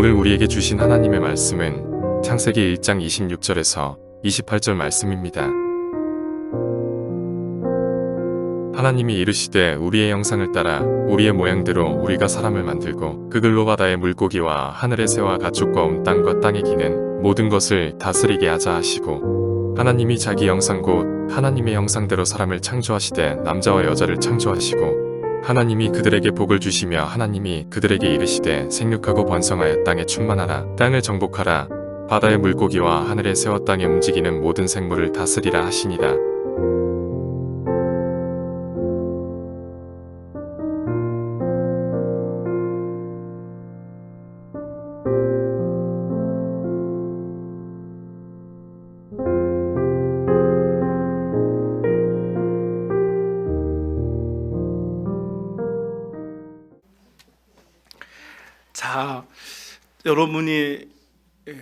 오늘 우리에게 주신 하나님의 말씀은 창세기 1장 26절에서 28절 말씀입니다. 하나님이 이르시되 우리의 형상을 따라 우리의 모양대로 우리가 사람을 만들고 그들로 바다의 물고기와 하늘의 새와 가축과 온 땅과 땅에 기는 모든 것을 다스리게 하자 하시고, 하나님이 자기 형상 곧 하나님의 형상대로 사람을 창조하시되 남자와 여자를 창조하시고, 하나님이 그들에게 복을 주시며 하나님이 그들에게 이르시되 생육하고 번성하여 땅에 충만하라, 땅을 정복하라, 바다의 물고기와 하늘의 새와 땅에 움직이는 모든 생물을 다스리라 하시니라. 자, 여러분이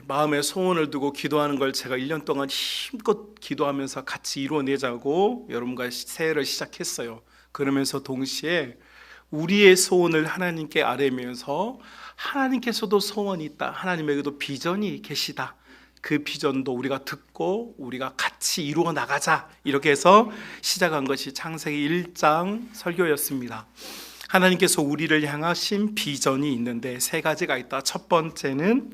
마음에 소원을 두고 기도하는 걸 제가 1년 동안 힘껏 기도하면서 같이 이루어내자고 여러분과 새해를 시작했어요. 그러면서 동시에 우리의 소원을 하나님께 아뢰면서 하나님께서도 소원이 있다, 하나님에게도 비전이 계시다, 그 비전도 우리가 듣고 우리가 같이 이루어 나가자, 이렇게 해서 시작한 것이 창세기 1장 설교였습니다. 하나님께서 우리를 향하신 비전이 있는데 세 가지가 있다. 첫 번째는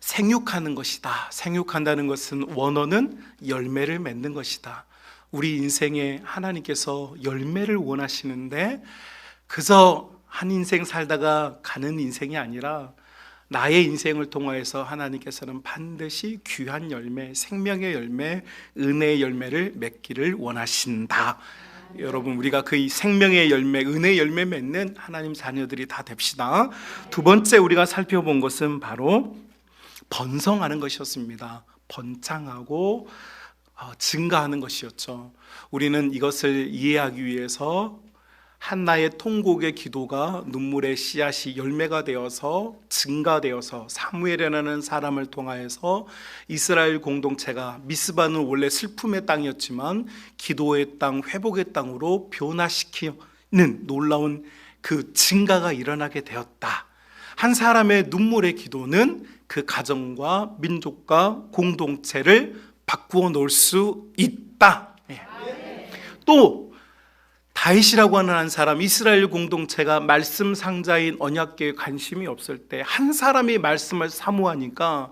생육하는 것이다. 생육한다는 것은 원어는 열매를 맺는 것이다. 우리 인생에 하나님께서 열매를 원하시는데 그저 한 인생 살다가 가는 인생이 아니라 나의 인생을 통하여서 하나님께서는 반드시 귀한 열매, 생명의 열매, 은혜의 열매를 맺기를 원하신다. 여러분, 우리가 그 생명의 열매, 은혜의 열매 맺는 하나님 자녀들이 다 됩시다. 두 번째 우리가 살펴본 것은 바로 번성하는 것이었습니다. 번창하고 증가하는 것이었죠. 우리는 이것을 이해하기 위해서 한나의 통곡의 기도가 눈물의 씨앗이 열매가 되어서 증가되어서 사무엘이라는 사람을 통하여서 이스라엘 공동체가 미스바는 원래 슬픔의 땅이었지만 기도의 땅, 회복의 땅으로 변화시키는 놀라운 그 증가가 일어나게 되었다. 한 사람의 눈물의 기도는 그 가정과 민족과 공동체를 바꾸어 놓을 수 있다. 또 다윗이라고 하는 한 사람, 이스라엘 공동체가 말씀 상자인 언약궤에 관심이 없을 때 한 사람이 말씀을 사모하니까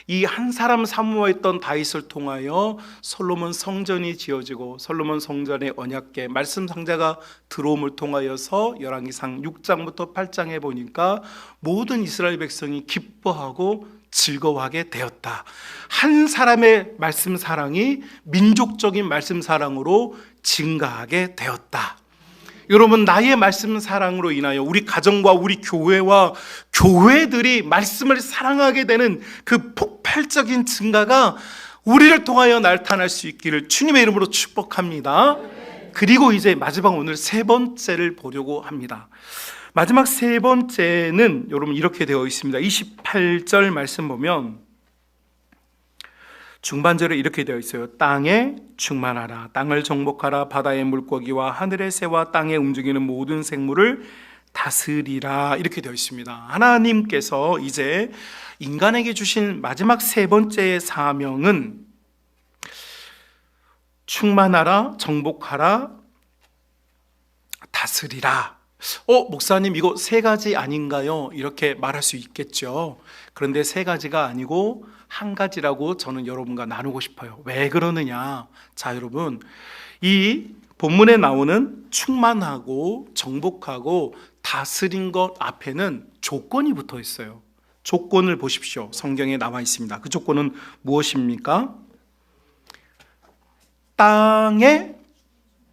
이 한 사람 사모했던 다윗을 통하여 솔로몬 성전이 지어지고 솔로몬 성전의 언약궤 말씀 상자가 들어옴을 통하여서 열왕기상 6장부터 8장에 보니까 모든 이스라엘 백성이 기뻐하고 즐거워하게 되었다. 한 사람의 말씀 사랑이 민족적인 말씀 사랑으로 증가하게 되었다. 여러분, 나의 말씀 사랑으로 인하여 우리 가정과 우리 교회와 교회들이 말씀을 사랑하게 되는 그 폭발적인 증가가 우리를 통하여 나타날 수 있기를 주님의 이름으로 축복합니다. 그리고 이제 마지막 오늘 세 번째를 보려고 합니다. 마지막 세 번째는 여러분 이렇게 되어 있습니다. 28절 말씀 보면 중반절에 이렇게 되어 있어요. 땅에 충만하라, 땅을 정복하라, 바다의 물고기와 하늘의 새와 땅에 움직이는 모든 생물을 다스리라, 이렇게 되어 있습니다. 하나님께서 이제 인간에게 주신 마지막 세 번째의 사명은 충만하라, 정복하라, 다스리라. 목사님, 이거 세 가지 아닌가요? 이렇게 말할 수 있겠죠. 그런데 세 가지가 아니고 한 가지라고 저는 여러분과 나누고 싶어요. 왜 그러느냐? 자, 여러분, 이 본문에 나오는 충만하고 정복하고 다스린 것 앞에는 조건이 붙어 있어요. 조건을 보십시오. 성경에 나와 있습니다. 그 조건은 무엇입니까? 땅에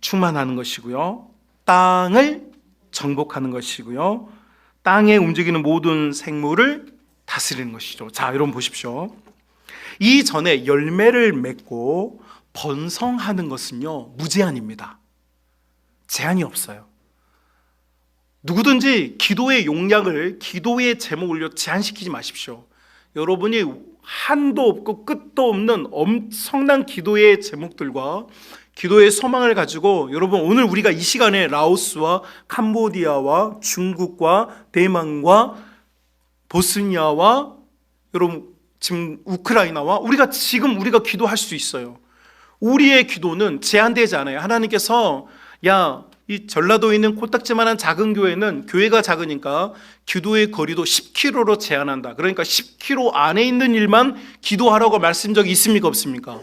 충만하는 것이고요, 땅을 정복하는 것이고요, 땅에 움직이는 모든 생물을 다스리는 것이죠. 자, 여러분 보십시오. 이전에 열매를 맺고 번성하는 것은요, 무제한입니다. 제한이 없어요. 누구든지 기도의 용량을, 기도의 제목을 제한시키지 마십시오. 여러분이 한도 없고 끝도 없는 엄청난 기도의 제목들과 기도의 소망을 가지고 여러분, 오늘 우리가 이 시간에 라오스와 캄보디아와 중국과 대만과 보스니아와 여러분 지금 우크라이나와 우리가 기도할 수 있어요. 우리의 기도는 제한되지 않아요. 하나님께서 이 전라도에 있는 코딱지만한 작은 교회는 교회가 작으니까 기도의 거리도 10km로 제한한다. 그러니까 10km 안에 있는 일만 기도하라고 말씀 적이 있습니까? 없습니까?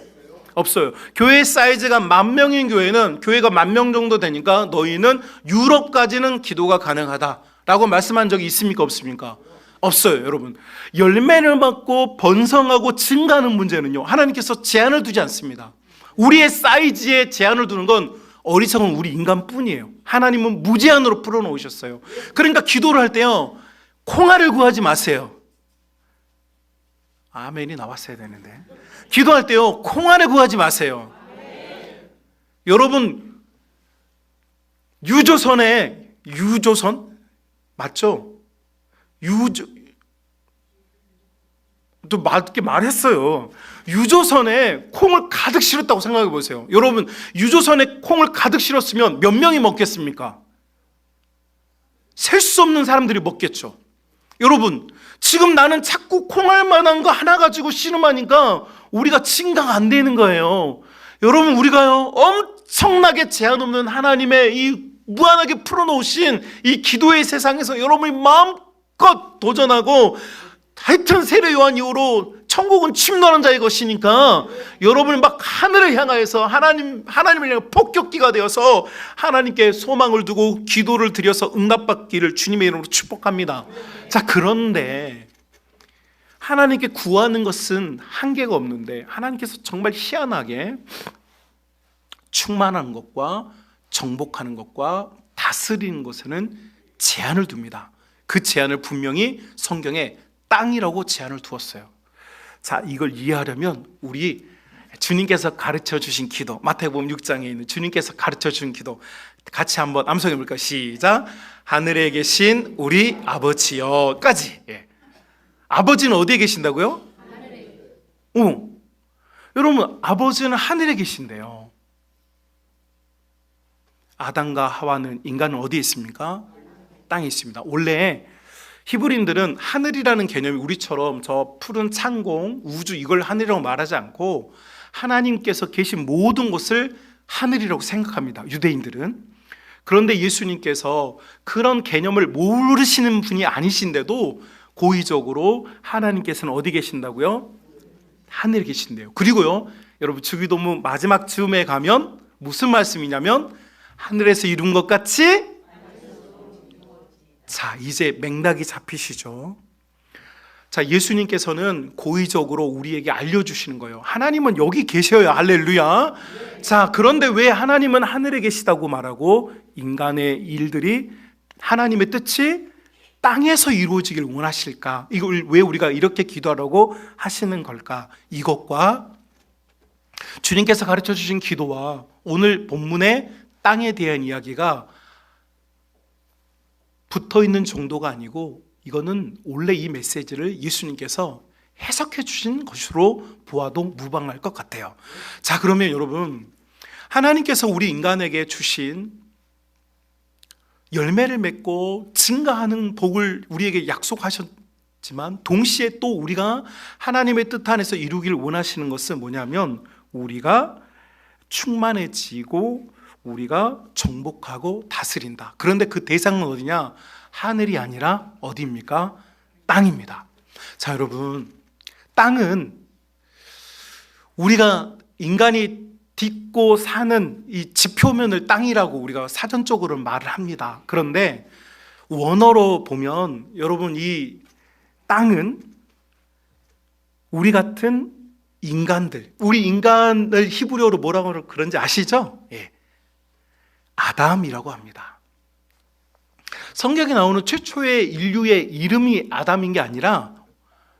없어요. 교회 사이즈가 10,000명인 교회는 교회가 10,000명 정도 되니까 너희는 유럽까지는 기도가 가능하다라고 말씀한 적이 있습니까? 없습니까? 없어요. 여러분, 열매를 맺고 번성하고 증가하는 문제는요, 하나님께서 제한을 두지 않습니다. 우리의 사이즈에 제한을 두는 건 어리석은 우리 인간뿐이에요. 하나님은 무제한으로 풀어놓으셨어요. 그러니까 기도를 할 때요, 콩알을 구하지 마세요. 아멘이 나왔어야 되는데. 기도할 때요, 콩알을 구하지 마세요. 여러분, 유조선 맞죠? 또 맞게 말했어요. 유조선에 콩을 가득 실었다고 생각해 보세요. 여러분, 유조선에 콩을 가득 실었으면 몇 명이 먹겠습니까? 셀 수 없는 사람들이 먹겠죠. 여러분, 지금 나는 자꾸 콩알만한 거 하나 가지고 씨름하니까 우리가 증가가 안 되는 거예요. 여러분, 우리가요, 엄청나게 제한 없는 하나님의 이 무한하게 풀어놓으신 이 기도의 세상에서 여러분이 마음껏 도전하고, 하여튼 세례 요한 이후로 천국은 침노하는 자의 것이니까 여러분이 막 하늘을 향하여서 하나님을 향해 폭격기가 되어서 하나님께 소망을 두고 기도를 드려서 응답받기를 주님의 이름으로 축복합니다. 자, 그런데 하나님께 구하는 것은 한계가 없는데 하나님께서 정말 희한하게 충만한 것과 정복하는 것과 다스리는 것에는 제한을 둡니다. 그 제한을 분명히 성경에 땅이라고 제한을 두었어요. 자, 이걸 이해하려면 우리 주님께서 가르쳐 주신 기도, 마태복음 6장에 있는 주님께서 가르쳐 주신 기도 같이 한번 암송해 볼까요? 시작. 하늘에 계신 우리 아버지여까지. 아버지는 어디에 계신다고요? 여러분, 아버지는 하늘에 계신데요. 아담과 하와는, 인간은 어디에 있습니까? 땅에 있습니다. 원래 히브리인들은 하늘이라는 개념이 우리처럼 저 푸른 창공, 우주 이걸 하늘이라고 말하지 않고 하나님께서 계신 모든 곳을 하늘이라고 생각합니다. 유대인들은. 그런데 예수님께서 그런 개념을 모르시는 분이 아니신데도 고의적으로 하나님께서는 어디 계신다고요? 하늘에 계신대요. 그리고요, 여러분 주기도문 마지막 즈음에 가면 무슨 말씀이냐면 하늘에서 이룬 것 같이, 자, 이제 맥락이 잡히시죠? 자, 예수님께서는 고의적으로 우리에게 알려주시는 거예요. 하나님은 여기 계셔요. 할렐루야. 자, 그런데 왜 하나님은 하늘에 계시다고 말하고 인간의 일들이, 하나님의 뜻이 땅에서 이루어지길 원하실까? 이걸 왜 우리가 이렇게 기도하라고 하시는 걸까? 이것과 주님께서 가르쳐 주신 기도와 오늘 본문의 땅에 대한 이야기가 붙어있는 정도가 아니고, 이거는 원래 이 메시지를 예수님께서 해석해 주신 것으로 보아도 무방할 것 같아요. 자, 그러면 여러분, 하나님께서 우리 인간에게 주신 열매를 맺고 증가하는 복을 우리에게 약속하셨지만 동시에 또 우리가 하나님의 뜻 안에서 이루길 원하시는 것은 뭐냐면 우리가 충만해지고 우리가 정복하고 다스린다. 그런데 그 대상은 어디냐? 하늘이 아니라 어디입니까? 땅입니다. 자, 여러분, 땅은 우리가 인간이 딛고 사는 이 지표면을 땅이라고 우리가 사전적으로 말을 합니다. 그런데 원어로 보면 여러분, 이 땅은 우리 같은 인간들, 우리 인간을 히브리어로 뭐라고 그런지 아시죠? 예. 아담이라고 합니다. 성경에 나오는 최초의 인류의 이름이 아담인 게 아니라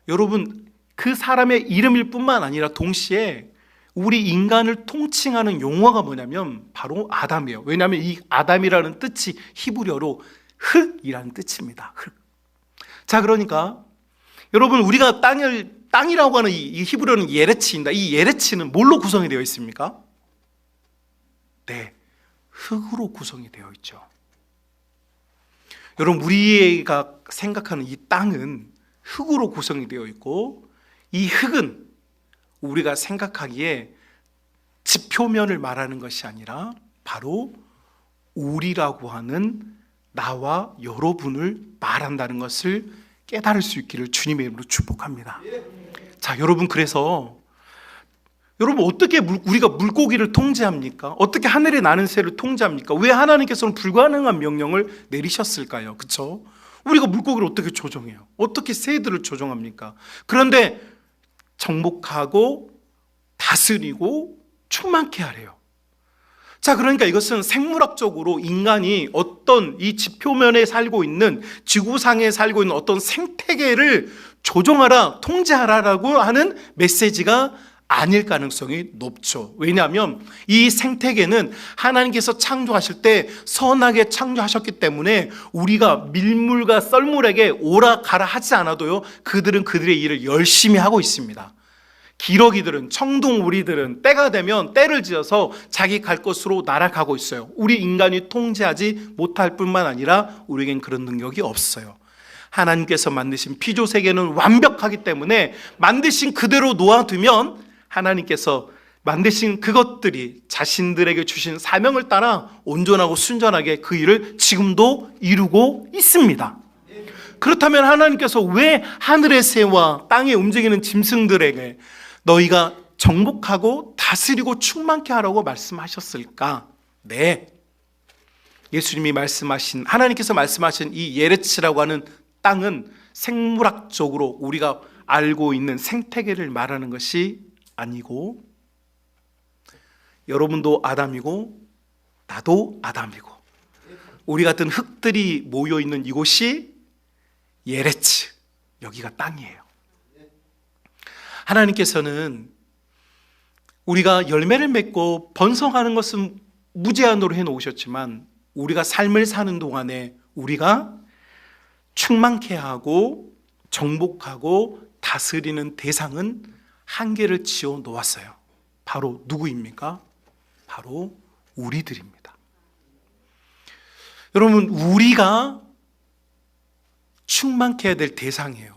여러분, 그 사람의 이름일 뿐만 아니라 동시에 우리 인간을 통칭하는 용어가 뭐냐면 바로 아담이에요. 왜냐하면 이 아담이라는 뜻이 히브리어로 흙이라는 뜻입니다. 흙. 자, 그러니까 여러분, 우리가 땅이라고 하는 이 히브리어는 예레치입니다. 이 예레치는 뭘로 구성이 되어 있습니까? 네, 흙으로 구성이 되어 있죠. 여러분, 우리가 생각하는 이 땅은 흙으로 구성이 되어 있고, 이 흙은 우리가 생각하기에 지표면을 말하는 것이 아니라 바로 우리라고 하는 나와 여러분을 말한다는 것을 깨달을 수 있기를 주님의 이름으로 축복합니다. 자, 여러분, 그래서 여러분, 어떻게 우리가 물고기를 통제합니까? 어떻게 하늘에 나는 새를 통제합니까? 왜 하나님께서는 불가능한 명령을 내리셨을까요? 그렇죠? 우리가 물고기를 어떻게 조종해요? 어떻게 새들을 조종합니까? 그런데 정복하고 다스리고 충만케 하래요. 자, 그러니까 이것은 생물학적으로 인간이 어떤 이 지표면에 살고 있는, 지구상에 살고 있는 어떤 생태계를 조종하라, 통제하라라고 하는 메시지가 아닐 가능성이 높죠. 왜냐하면 이 생태계는 하나님께서 창조하실 때 선하게 창조하셨기 때문에 우리가 밀물과 썰물에게 오라 가라 하지 않아도요, 그들은 그들의 일을 열심히 하고 있습니다. 기러기들은, 청둥오리들은 때가 되면 떼를 지어서 자기 갈 곳으로 날아가고 있어요. 우리 인간이 통제하지 못할 뿐만 아니라 우리에겐 그런 능력이 없어요. 하나님께서 만드신 피조세계는 완벽하기 때문에 만드신 그대로 놓아두면 하나님께서 만드신 그것들이 자신들에게 주신 사명을 따라 온전하고 순전하게 그 일을 지금도 이루고 있습니다. 그렇다면 하나님께서 왜 하늘의 새와 땅에 움직이는 짐승들에게 너희가 정복하고 다스리고 충만케 하라고 말씀하셨을까? 네, 예수님이 말씀하신, 하나님께서 말씀하신 이 예레츠라고 하는 땅은 생물학적으로 우리가 알고 있는 생태계를 말하는 것이 아니고, 여러분도 아담이고 나도 아담이고 우리 같은 흙들이 모여있는 이곳이 예레츠, 여기가 땅이에요. 하나님께서는 우리가 열매를 맺고 번성하는 것은 무제한으로 해놓으셨지만, 우리가 삶을 사는 동안에 우리가 충만케 하고 정복하고 다스리는 대상은 한계를 지어 놓았어요. 바로 누구입니까? 바로 우리들입니다. 여러분, 우리가 충만케 해야 될 대상이에요.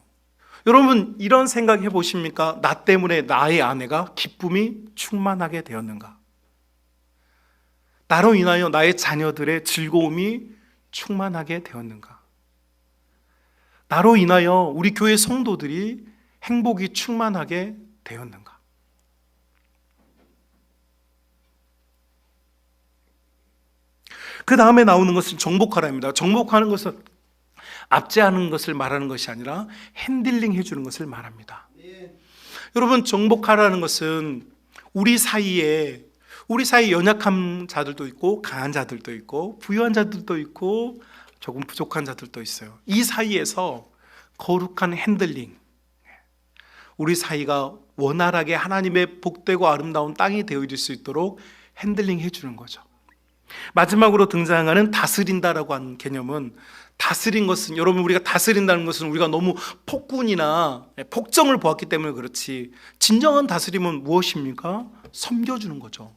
여러분, 이런 생각 해보십니까? 나 때문에 나의 아내가 기쁨이 충만하게 되었는가? 나로 인하여 나의 자녀들의 즐거움이 충만하게 되었는가? 나로 인하여 우리 교회 성도들이 행복이 충만하게 되었는가? 그 다음에 나오는 것은 정복하라입니다. 정복하는 것은 압제하는 것을 말하는 것이 아니라 핸들링 해주는 것을 말합니다. 여러분, 정복하라는 것은 우리 사이에 연약한 자들도 있고 강한 자들도 있고 부유한 자들도 있고 조금 부족한 자들도 있어요. 이 사이에서 거룩한 핸들링, 우리 사이가 원활하게 하나님의 복되고 아름다운 땅이 되어질 수 있도록 핸들링 해주는 거죠. 마지막으로 등장하는 다스린다라고 하는 개념은, 다스린 것은, 여러분, 우리가 다스린다는 것은 우리가 너무 폭군이나 폭정을 보았기 때문에 그렇지, 진정한 다스림은 무엇입니까? 섬겨주는 거죠.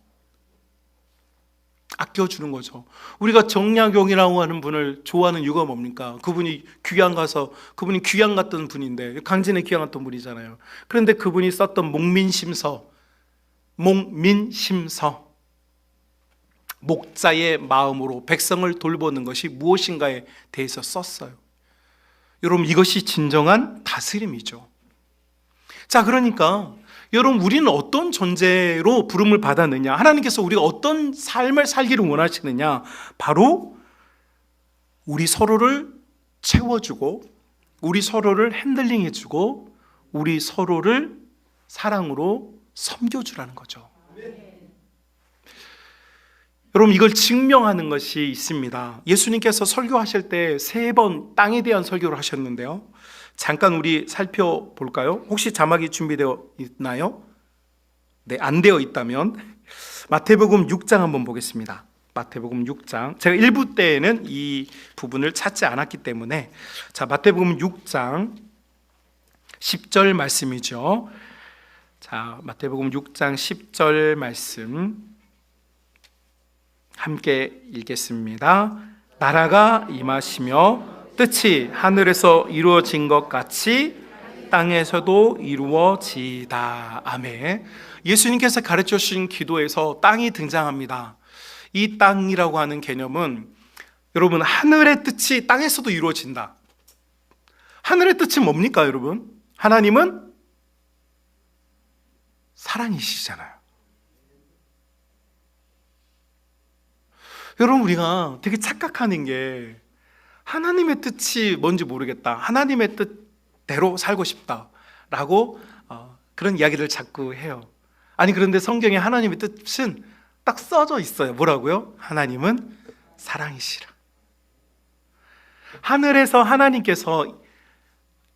아껴주는 거죠. 우리가 정약용이라고 하는 분을 좋아하는 이유가 뭡니까? 그분이 귀양 갔던 분인데, 강진에 귀양 갔던 분이잖아요. 그런데 그분이 썼던 목민심서, 목자의 마음으로 백성을 돌보는 것이 무엇인가에 대해서 썼어요. 여러분, 이것이 진정한 다스림이죠. 자, 그러니까 여러분, 우리는 어떤 존재로 부름을 받았느냐, 하나님께서 우리가 어떤 삶을 살기를 원하시느냐, 바로 우리 서로를 채워주고 우리 서로를 핸들링해주고 우리 서로를 사랑으로 섬겨주라는 거죠. 여러분, 이걸 증명하는 것이 있습니다. 예수님께서 설교하실 때 3번 땅에 대한 설교를 하셨는데요, 잠깐 우리 살펴볼까요? 혹시 자막이 준비되어 있나요? 네, 안 되어 있다면 마태복음 6장 한번 보겠습니다. 마태복음 6장, 제가 1부 때에는 이 부분을 찾지 않았기 때문에, 자, 마태복음 6장 10절 말씀이죠. 자, 마태복음 6장 10절 말씀 함께 읽겠습니다. 나라가 임하시며 뜻이 하늘에서 이루어진 것 같이 땅에서도 이루어지다. 아멘. 예수님께서 가르쳐 주신 기도에서 땅이 등장합니다. 이 땅이라고 하는 개념은 여러분, 하늘의 뜻이 땅에서도 이루어진다. 하늘의 뜻이 뭡니까, 여러분? 하나님은 사랑이시잖아요. 여러분, 우리가 되게 착각하는 게 하나님의 뜻이 뭔지 모르겠다, 하나님의 뜻대로 살고 싶다라고 그런 이야기를 자꾸 해요. 아니, 그런데 성경에 하나님의 뜻은 딱 써져 있어요. 뭐라고요? 하나님은 사랑이시라. 하늘에서 하나님께서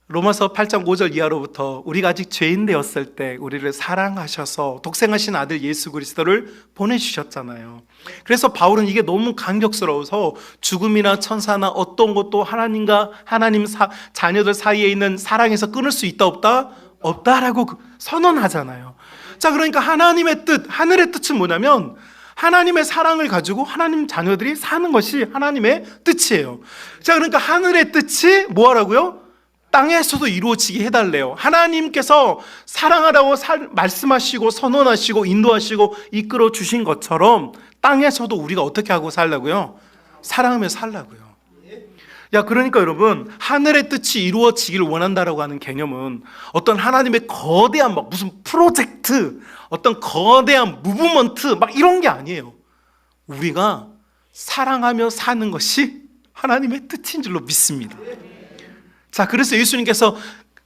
로마서 8장 5절 이하로부터 우리가 아직 죄인 되었을 때 우리를 사랑하셔서 독생하신 아들 예수 그리스도를 보내주셨잖아요. 그래서 바울은 이게 너무 감격스러워서 죽음이나 천사나 어떤 것도 하나님과 하나님 자녀들 사이에 있는 사랑에서 끊을 수 있다 없다? 없다라고 선언하잖아요. 자, 그러니까 하나님의 뜻, 하늘의 뜻은 뭐냐면 하나님의 사랑을 가지고 하나님 자녀들이 사는 것이 하나님의 뜻이에요. 자, 그러니까 하늘의 뜻이 뭐하라고요? 땅에서도 이루어지게 해달래요. 하나님께서 사랑하라고 말씀하시고 선언하시고 인도하시고 이끌어 주신 것처럼 땅에서도 우리가 어떻게 하고 살라고요? 사랑하며 살라고요. 야, 그러니까 여러분, 하늘의 뜻이 이루어지기를 원한다라고 하는 개념은 어떤 하나님의 거대한 무슨 프로젝트, 어떤 거대한 무브먼트 이런 게 아니에요. 우리가 사랑하며 사는 것이 하나님의 뜻인 줄로 믿습니다. 자, 그래서 예수님께서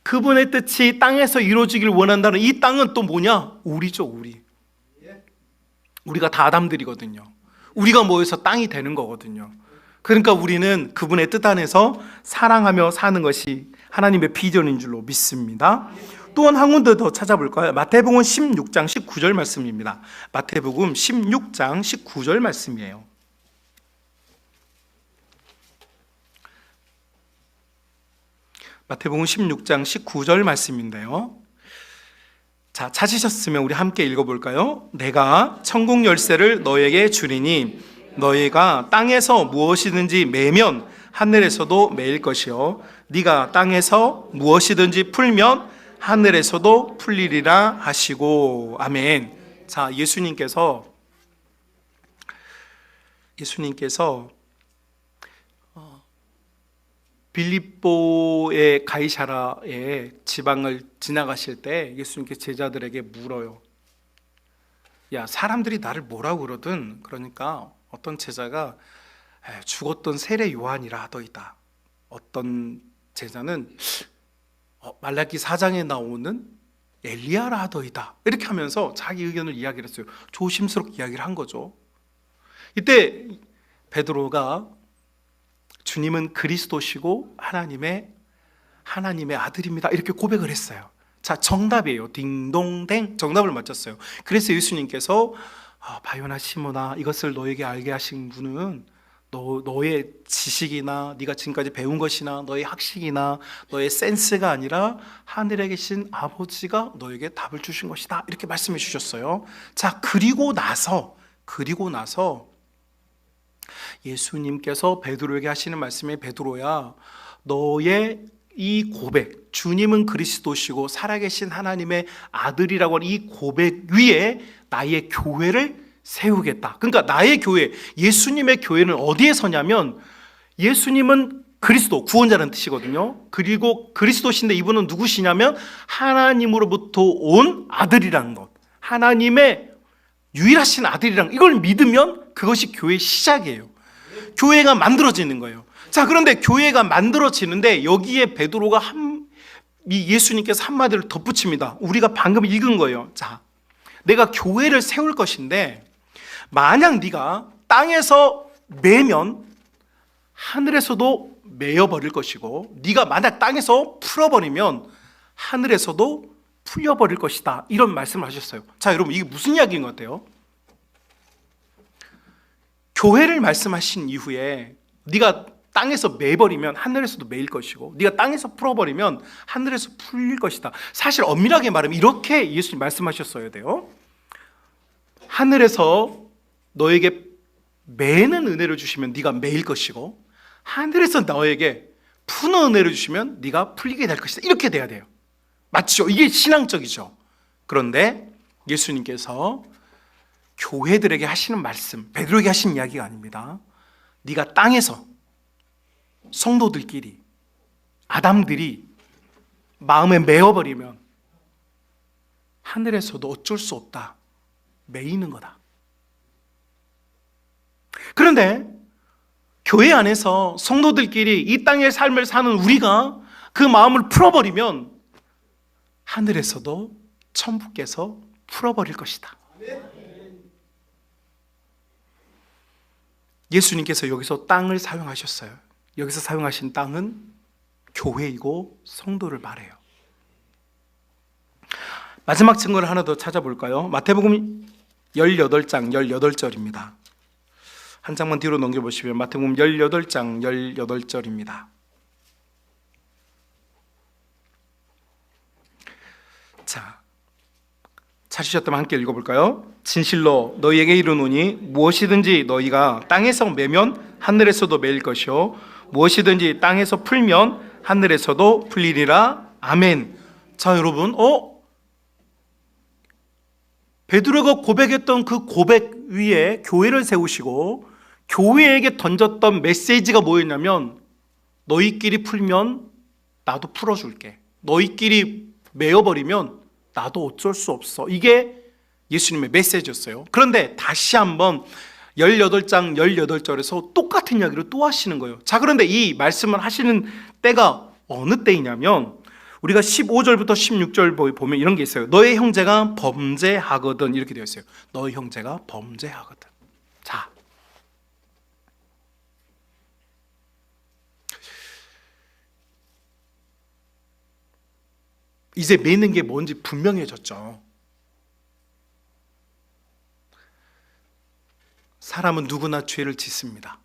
그분의 뜻이 땅에서 이루어지기를 원한다는 이 땅은 또 뭐냐? 우리죠, 우리. 우리가 다 아담들이거든요. 우리가 모여서 땅이 되는 거거든요. 그러니까 우리는 그분의 뜻 안에서 사랑하며 사는 것이 하나님의 비전인 줄로 믿습니다. 또한 한 군데 더 찾아볼까요? 마태복음 16장 19절 말씀입니다. 마태복음 16장 19절 말씀이에요. 마태복음 16장 19절 말씀인데요. 자, 찾으셨으면 우리 함께 읽어볼까요? 내가 천국 열쇠를 너에게 주리니 너희가 땅에서 무엇이든지 매면 하늘에서도 매일 것이요 네가 땅에서 무엇이든지 풀면 하늘에서도 풀리리라 하시고. 아멘. 자, 예수님께서 빌립보의 가이사라의 지방을 지나가실 때 예수님께 제자들에게 물어요. 야, 사람들이 나를 뭐라고 그러든, 그러니까 어떤 제자가 죽었던 세례 요한이라 하더이다. 어떤 제자는 말라기 4장에 나오는 엘리야라 하더이다. 이렇게 하면서 자기 의견을 이야기를 했어요. 조심스럽게 이야기를 한 거죠. 이때 베드로가 주님은 그리스도시고 하나님의 아들입니다, 이렇게 고백을 했어요. 자, 정답이에요. 딩동댕, 정답을 맞췄어요. 그래서 예수님께서 바요나 시몬아, 이것을 너에게 알게 하신 분은 너의 지식이나 네가 지금까지 배운 것이나 너의 학식이나 너의 센스가 아니라 하늘에 계신 아버지가 너에게 답을 주신 것이다, 이렇게 말씀해 주셨어요. 자, 그리고 나서 예수님께서 베드로에게 하시는 말씀이, 베드로야, 너의 이 고백, 주님은 그리스도시고 살아계신 하나님의 아들이라고 하는 이 고백 위에 나의 교회를 세우겠다. 그러니까 나의 교회, 예수님의 교회는 어디에 서냐면, 예수님은 그리스도, 구원자라는 뜻이거든요. 그리고 그리스도신데 이분은 누구시냐면 하나님으로부터 온 아들이라는 것, 하나님의 유일하신 아들이라는, 이걸 믿으면 그것이 교회의 시작이에요. 교회가 만들어지는 거예요. 자, 그런데 교회가 만들어지는데 여기에 베드로가 예수님께서 한마디를 덧붙입니다. 우리가 방금 읽은 거예요. 자, 내가 교회를 세울 것인데 만약 네가 땅에서 매면 하늘에서도 매어버릴 것이고, 네가 만약 땅에서 풀어버리면 하늘에서도 풀려버릴 것이다, 이런 말씀을 하셨어요. 자, 여러분, 이게 무슨 이야기인 것 같아요? 교회를 말씀하신 이후에 네가 땅에서 매버리면 하늘에서도 매일 것이고, 네가 땅에서 풀어버리면 하늘에서 풀릴 것이다. 사실 엄밀하게 말하면 이렇게 예수님 말씀하셨어야 돼요. 하늘에서 너에게 매는 은혜를 주시면 네가 매일 것이고, 하늘에서 너에게 푸는 은혜를 주시면 네가 풀리게 될 것이다, 이렇게 돼야 돼요. 맞죠? 이게 신앙적이죠. 그런데 예수님께서 교회들에게 하시는 말씀, 베드로에게 하신 이야기가 아닙니다. 네가 땅에서 성도들끼리, 아담들이 마음에 매어버리면 하늘에서도 어쩔 수 없다. 매이는 거다. 그런데 교회 안에서 성도들끼리 이 땅의 삶을 사는 우리가 그 마음을 풀어버리면 하늘에서도 천부께서 풀어버릴 것이다. 예수님께서 여기서 땅을 사용하셨어요. 여기서 사용하신 땅은 교회이고 성도를 말해요. 마지막 증거를 하나 더 찾아볼까요? 마태복음 18장 18절입니다. 한 장만 뒤로 넘겨보시면 마태복음 18장 18절입니다. 자, 찾으셨다면 함께 읽어볼까요? 진실로 너희에게 이르노니 무엇이든지 너희가 땅에서 매면 하늘에서도 매일 것이요 무엇이든지 땅에서 풀면 하늘에서도 풀리리라. 아멘. 자, 여러분, 베드로가 고백했던 그 고백 위에 교회를 세우시고 교회에게 던졌던 메시지가 뭐였냐면 너희끼리 풀면 나도 풀어줄게. 너희끼리 메어버리면 나도 어쩔 수 없어. 이게 예수님의 메시지였어요. 그런데 다시 한번 18장 18절에서 똑같은 이야기를 또 하시는 거예요. 자, 그런데 이 말씀을 하시는 때가 어느 때이냐면 우리가 15절부터 16절 보면 이런 게 있어요. 너의 형제가 범죄하거든, 이렇게 되어 있어요. 너의 형제가 범죄하거든. 자, 이제 매는 게 뭔지 분명해졌죠. 사람은 누구나 죄를 짓습니다.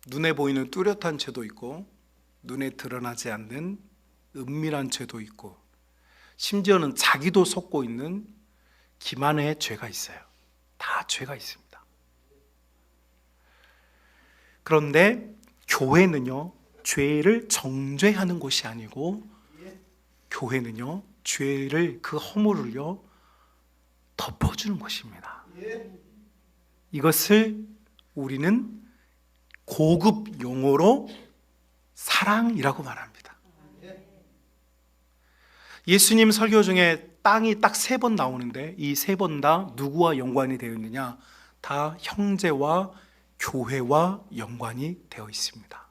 눈에 보이는 뚜렷한 죄도 있고 눈에 드러나지 않는 은밀한 죄도 있고 심지어는 자기도 속고 있는 기만의 죄가 있어요. 다 죄가 있습니다. 그런데 교회는요, 죄를 정죄하는 곳이 아니고 교회는요, 죄를, 그 허물을요 덮어주는 것입니다. 이것을 우리는 고급 용어로 사랑이라고 말합니다. 예수님 설교 중에 땅이 딱 3번 나오는데 이 3번 다 누구와 연관이 되어 있느냐? 다 형제와 교회와 연관이 되어 있습니다.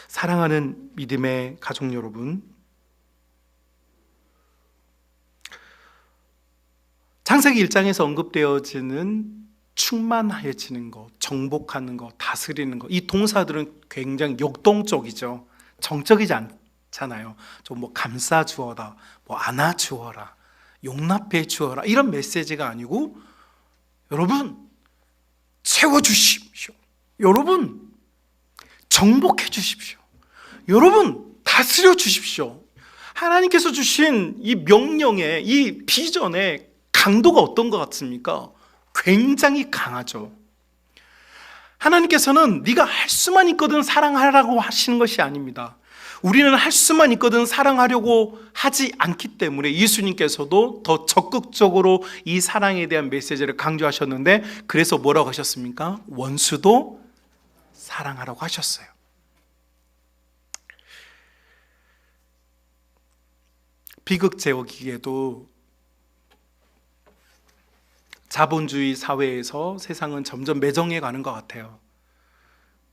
사랑하는 믿음의 가족 여러분, 창세기 1장에서 언급되어지는 충만해지는 것, 정복하는 것, 다스리는 것, 이 동사들은 굉장히 역동적이죠. 정적이지 않잖아요. 좀 뭐 감싸 주어라, 뭐 안아 주어라, 용납해 주어라, 이런 메시지가 아니고 여러분 채워 주십시오. 여러분 정복해 주십시오. 여러분 다스려 주십시오. 하나님께서 주신 이 명령의, 이 비전의 강도가 어떤 것 같습니까? 굉장히 강하죠. 하나님께서는 네가 할 수만 있거든 사랑하라고 하시는 것이 아닙니다. 우리는 할 수만 있거든 사랑하려고 하지 않기 때문에 예수님께서도 더 적극적으로 이 사랑에 대한 메시지를 강조하셨는데, 그래서 뭐라고 하셨습니까? 원수도 사랑하라고 하셨어요. 비극제어기에도 자본주의 사회에서 세상은 점점 매정해 가는 것 같아요.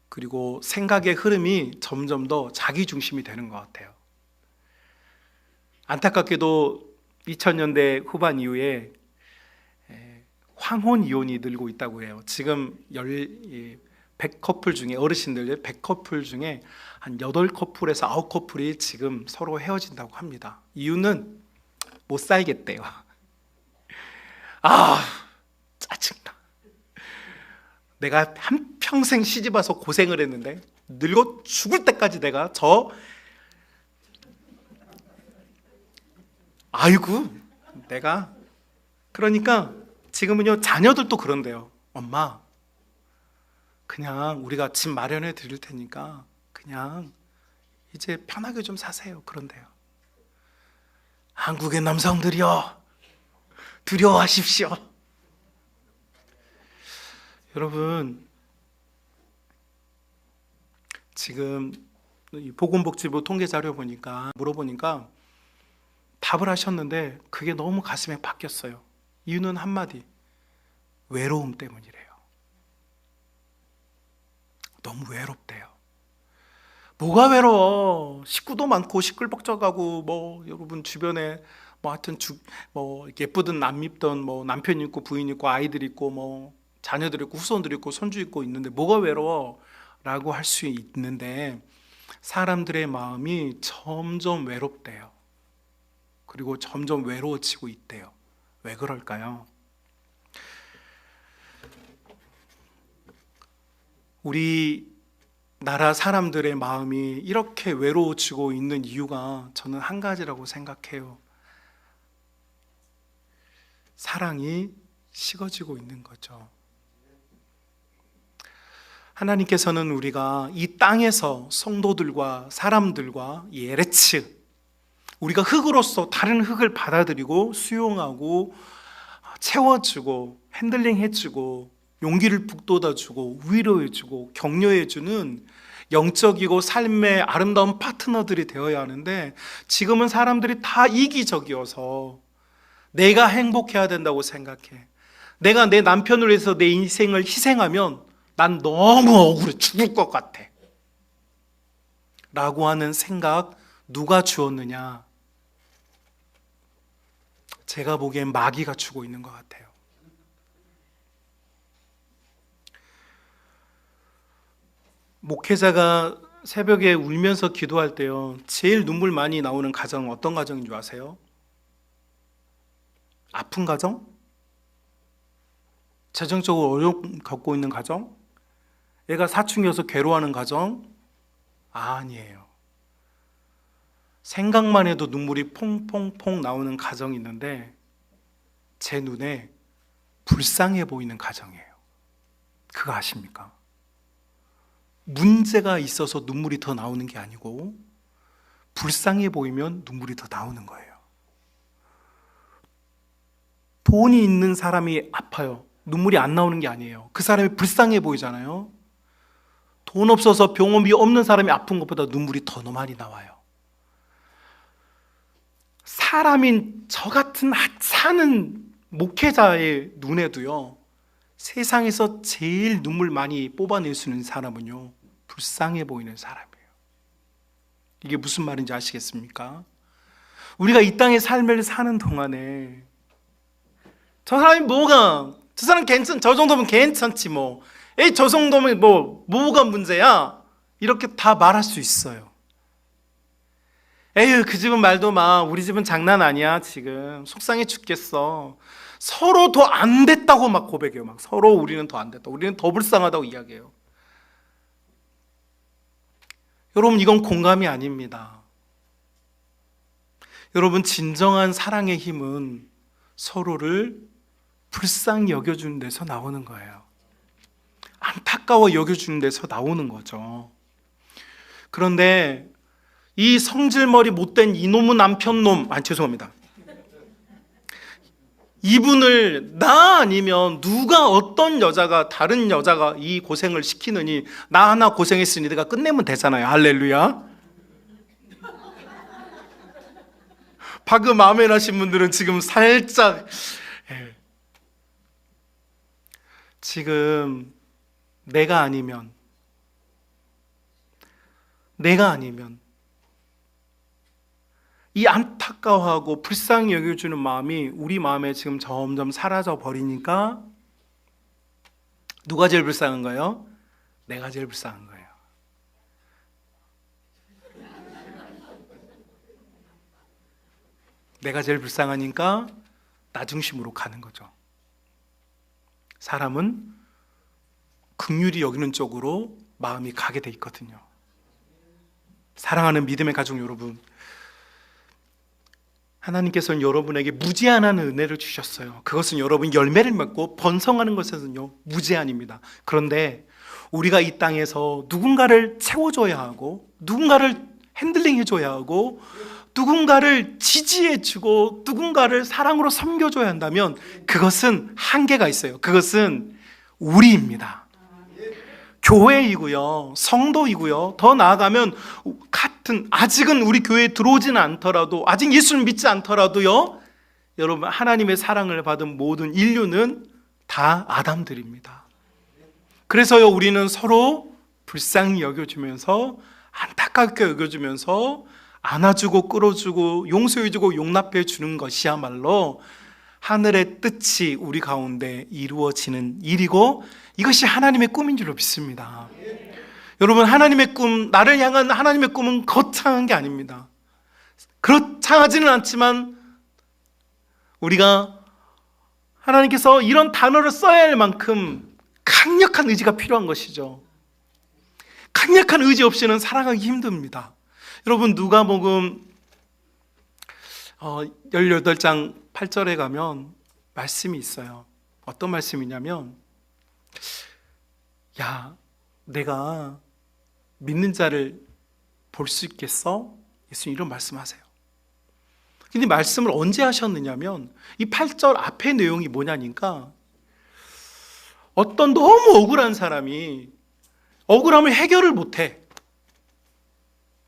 그리고 생각의 흐름이 점점 더 자기 중심이 되는 것 같아요. 안타깝게도 2000년대 후반 이후에 황혼 이혼이 늘고 있다고 해요. 지금 100커플 중에, 어르신들 100커플 중에 한 8커플에서 9커플이 지금 서로 헤어진다고 합니다. 이유는 못 살겠대요. 짜증나. 내가 한평생 시집와서 고생을 했는데 늙어 죽을 때까지 내가 내가 그러니까 지금은요, 자녀들도 그런데요. 엄마, 그냥 우리가 집 마련해 드릴 테니까 그냥 이제 편하게 좀 사세요. 그런데요, 한국의 남성들이여, 두려워하십시오. 여러분, 지금 이 보건복지부 통계 자료 보니까 물어보니까 답을 하셨는데 그게 너무 가슴에 박혔어요. 이유는 한마디, 외로움 때문이래요. 너무 외롭대요. 뭐가 외로워? 식구도 많고 시끌벅적하고 뭐 여러분 주변에 뭐 하여튼 뭐 예쁘든 안 밉든 뭐 남편 있고 부인 있고 아이들 있고 뭐 자녀들 있고 후손들 있고 손주 있고 있는데 뭐가 외로워? 라고 할 수 있는데 사람들의 마음이 점점 외롭대요. 그리고 점점 외로워지고 있대요. 왜 그럴까요? 우리 나라 사람들의 마음이 이렇게 외로워지고 있는 이유가 저는 한 가지라고 생각해요. 사랑이 식어지고 있는 거죠. 하나님께서는 우리가 이 땅에서 성도들과 사람들과 예레츠, 우리가 흙으로서 다른 흙을 받아들이고 수용하고 채워주고 핸들링해주고 용기를 북돋아주고 위로해주고 격려해주는 영적이고 삶의 아름다운 파트너들이 되어야 하는데, 지금은 사람들이 다 이기적이어서 내가 행복해야 된다고 생각해. 내가 내 남편을 위해서 내 인생을 희생하면 난 너무 억울해 죽을 것 같아 라고 하는 생각 누가 주었느냐? 제가 보기엔 마귀가 주고 있는 것 같아요. 목회자가 새벽에 울면서 기도할 때요, 제일 눈물 많이 나오는 가정은 어떤 가정인 줄 아세요? 아픈 가정? 재정적으로 어려움 겪고 있는 가정? 얘가 사춘기여서 괴로워하는 가정? 아니에요. 생각만 해도 눈물이 퐁퐁퐁 나오는 가정이 있는데 제 눈에 불쌍해 보이는 가정이에요. 그거 아십니까? 문제가 있어서 눈물이 더 나오는 게 아니고 불쌍해 보이면 눈물이 더 나오는 거예요. 돈이 있는 사람이 아파요. 눈물이 안 나오는 게 아니에요. 그 사람이 불쌍해 보이잖아요. 돈 없어서 병원비 없는 사람이 아픈 것보다 눈물이 더 많이 나와요. 사람인 저 같은 사는 목회자의 눈에도요, 세상에서 제일 눈물 많이 뽑아낼 수 있는 사람은요, 불쌍해 보이는 사람이에요. 이게 무슨 말인지 아시겠습니까? 우리가 이 땅의 삶을 사는 동안에 저 사람이 저 사람 저 정도면 괜찮지 뭐. 에이, 저 정도면 뭐가 문제야? 이렇게 다 말할 수 있어요. 에휴, 그 집은 말도 마. 우리 집은 장난 아니야. 지금 속상해 죽겠어. 서로 더 안 됐다고 막 고백해요. 막 서로 우리는 더 안 됐다. 우리는 더 불쌍하다고 이야기해요. 여러분, 이건 공감이 아닙니다. 여러분, 진정한 사랑의 힘은 서로를 불쌍히 여겨주는 데서 나오는 거예요. 안타까워 여겨주는 데서 나오는 거죠. 그런데 이 성질머리 못된 이놈의 남편놈, 죄송합니다. 이분을 나 아니면 누가, 어떤 여자가, 다른 여자가 이 고생을 시키느니 나 하나 고생했으니 내가 끝내면 되잖아요. 할렐루야. 방금 아멘 하신 분들은 지금 살짝 지금 내가 아니면 이 안타까워하고 불쌍히 여겨주는 마음이 우리 마음에 지금 점점 사라져 버리니까 누가 제일 불쌍한 거예요? 내가 제일 불쌍한 거예요. 내가 제일 불쌍하니까 나 중심으로 가는 거죠. 사람은 긍휼히 여기는 쪽으로 마음이 가게 돼 있거든요. 사랑하는 믿음의 가족 여러분, 하나님께서는 여러분에게 무제한한 은혜를 주셨어요. 그것은 여러분 열매를 맺고 번성하는 것에서는요, 무제한입니다. 그런데 우리가 이 땅에서 누군가를 채워줘야 하고 누군가를 핸들링 해줘야 하고 누군가를 지지해주고 누군가를 사랑으로 섬겨줘야 한다면 그것은 한계가 있어요. 그것은 우리입니다. 교회이고요, 성도이고요, 더 나아가면 아직은 우리 교회에 들어오지는 않더라도, 아직 예수를 믿지 않더라도요, 여러분, 하나님의 사랑을 받은 모든 인류는 다 아담들입니다. 그래서요, 우리는 서로 불쌍히 여겨주면서, 안타깝게 여겨주면서 안아주고 끌어주고 용서해주고 용납해주는 것이야말로 하늘의 뜻이 우리 가운데 이루어지는 일이고, 이것이 하나님의 꿈인 줄로 믿습니다. 여러분, 하나님의 꿈, 나를 향한 하나님의 꿈은 거창한 게 아닙니다. 거창하지는 않지만 우리가 하나님께서 이런 단어를 써야 할 만큼 강력한 의지가 필요한 것이죠. 강력한 의지 없이는 살아가기 힘듭니다. 여러분, 누가복음 18장 8절에 가면 말씀이 있어요. 어떤 말씀이냐면, 야, 내가 믿는 자를 볼 수 있겠어? 예수님 이런 말씀하세요. 근데 말씀을 언제 하셨느냐면 이 8절 앞의 내용이 뭐냐니까, 어떤 너무 억울한 사람이 억울함을 해결을 못해.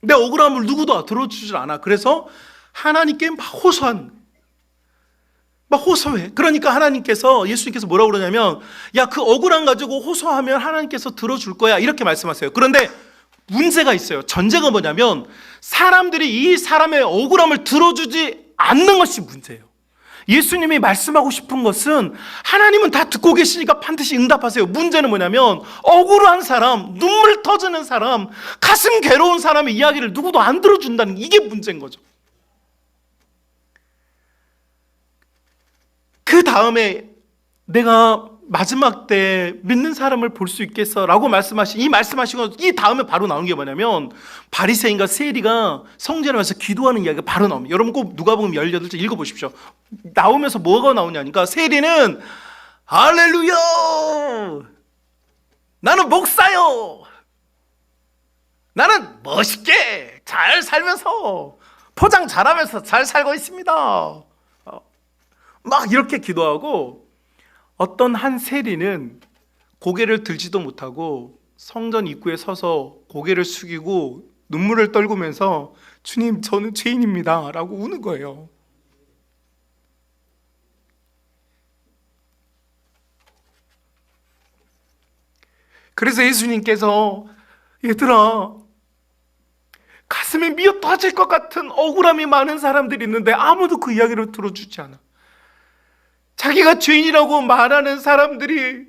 내 억울함을 누구도 들어주질 않아. 그래서 하나님께 막 호소해. 그러니까 예수님께서 뭐라고 그러냐면, 야, 그 억울함 가지고 호소하면 하나님께서 들어줄 거야, 이렇게 말씀하세요. 그런데 문제가 있어요. 전제가 뭐냐면 사람들이 이 사람의 억울함을 들어주지 않는 것이 문제예요. 예수님이 말씀하고 싶은 것은, 하나님은 다 듣고 계시니까 반드시 응답하세요. 문제는 뭐냐면 억울한 사람, 눈물 터지는 사람, 가슴 괴로운 사람의 이야기를 누구도 안 들어준다는, 이게 문제인 거죠. 그 다음에 내가 마지막 때 믿는 사람을 볼 수 있겠어? 라고 말씀하시고 이 다음에 바로 나온 게 뭐냐면, 바리새인과 세리가 성전에 와서 기도하는 이야기가 바로 나옵니다. 여러분 꼭 누가복음 18장 읽어보십시오. 나오면서 뭐가 나오냐니까, 세리는 할렐루야, 나는 목사요, 나는 멋있게 잘 살면서 포장 잘하면서 잘 살고 있습니다, 막 이렇게 기도하고, 어떤 한 세리는 고개를 들지도 못하고 성전 입구에 서서 고개를 숙이고 눈물을 떨구면서, 주님, 저는 죄인입니다 라고 우는 거예요. 그래서 예수님께서, 얘들아, 가슴에 미어 터질 것 같은 억울함이 많은 사람들이 있는데 아무도 그 이야기를 들어주지 않아. 자기가 죄인이라고 말하는 사람들이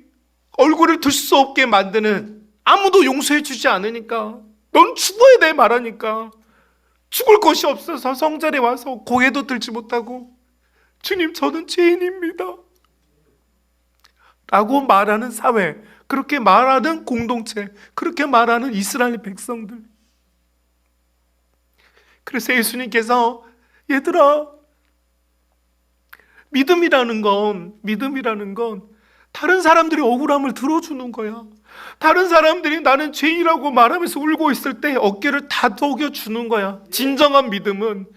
얼굴을 들 수 없게 만드는, 아무도 용서해 주지 않으니까, 넌 죽어야 돼 말하니까 죽을 것이 없어서 성전에 와서 고개도 들지 못하고, 주님, 저는 죄인입니다 라고 말하는 사회, 그렇게 말하는 공동체, 그렇게 말하는 이스라엘 백성들. 그래서 예수님께서, 얘들아, 믿음이라는 건 다른 사람들이 억울함을 들어주는 거야. 다른 사람들이 나는 죄인이라고 말하면서 울고 있을 때 어깨를 다독여 주는 거야. 진정한 믿음은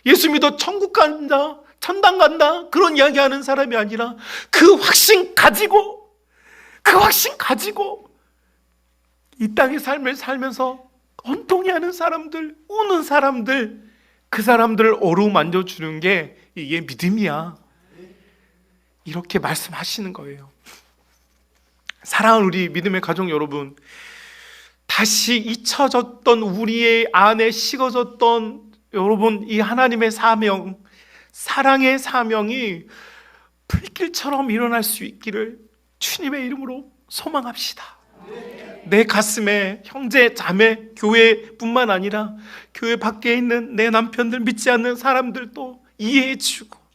예수 믿어 천국 간다, 천당 간다, 그런 이야기하는 사람이 아니라 그 확신 가지고 이 땅의 삶을 살면서 헌통해하는 사람들, 우는 사람들, 그 사람들을 어루만져 주는 게 이게 믿음이야, 이렇게 말씀하시는 거예요. 사랑하는 우리 믿음의 가족 여러분, 다시 잊혀졌던, 우리의 안에 식어졌던 여러분, 이 하나님의 사명, 사랑의 사명이 불길처럼 일어날 수 있기를 주님의 이름으로 소망합시다. 내 가슴에 형제, 자매, 교회뿐만 아니라 교회 밖에 있는 내 남편들, 믿지 않는 사람들도 이해해주고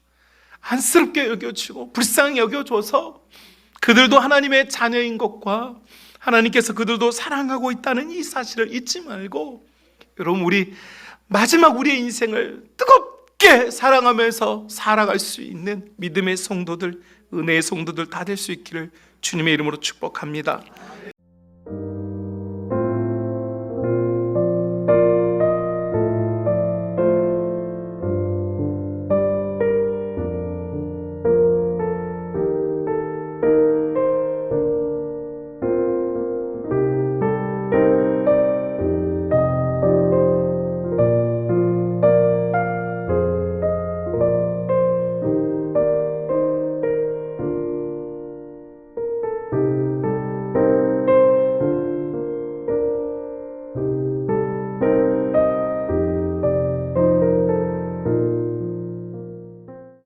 안쓰럽게 여겨주고 불쌍히 여겨줘서 그들도 하나님의 자녀인 것과 하나님께서 그들도 사랑하고 있다는 이 사실을 잊지 말고, 여러분, 우리 마지막 우리의 인생을 뜨겁게 사랑하면서 살아갈 수 있는 믿음의 성도들, 은혜의 성도들 다 될 수 있기를 주님의 이름으로 축복합니다.